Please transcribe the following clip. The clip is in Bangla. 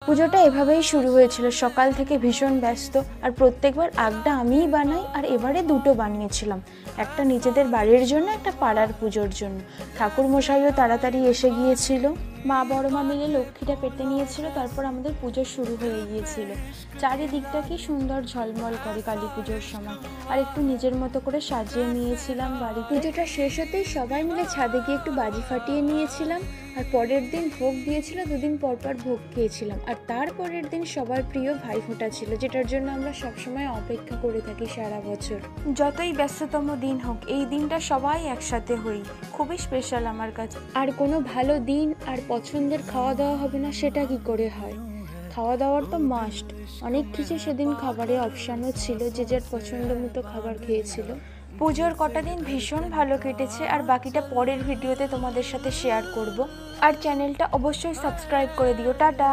পুজোটা এভাবেই শুরু হয়েছিল, সকাল থেকে ভীষণ ব্যস্ত। আর প্রত্যেকবার আগটা আমিই বানাই, আর এবারে দুটো বানিয়েছিলাম, একটা নিজেদের বাড়ির জন্য, একটা পাড়ার পুজোর জন্য। ঠাকুর মশাইও তাড়াতাড়ি এসে গিয়েছিল, মা বড় মা মিলে লক্ষ্মীটা পেতে নিয়েছিল, তারপর আমাদের পুজো শুরু হয়ে গিয়েছিল। চারিদিকটা কি সুন্দর ঝলমল করে কালী পুজোর সময়। আর একটু নিজের মতো করে সাজিয়ে নিয়েছিলাম বাড়ি। পুজোটা শেষ হতেই সবাই মিলে ছাদে গিয়ে একটু বাজি ফাটিয়ে নিয়েছিলাম। আর পরের দিন ভোগ দিয়েছিল, দুদিন পর পর ভোগ খেয়েছিলাম। আর তারপরের দিন সবার প্রিয় ভাইফোঁটা ছিল, যেটার জন্য আমরা সবসময় অপেক্ষা করে থাকি সারা বছর। যতই ব্যস্ততম দিন হোক, এই দিনটা সবাই একসাথে হই, খুবই স্পেশাল আমার কাছে। আর কোনো ভালো দিন আর পছন্দের খাওয়া দাওয়া হবে না সেটা কি করে হয়? খাওয়া দাওয়ার তো মাস্ট। অনেক কিছু সেদিন খাবারে অপশানও ছিল, যে যার পছন্দ মতো খাবার খেয়েছিল। পুজোর কটা দিন ভীষণ ভালো কেটেছে, আর বাকিটা পরের ভিডিওতে তোমাদের সাথে শেয়ার করব। আর চ্যানেলটা অবশ্যই সাবস্ক্রাইব করে দিও। টাটা।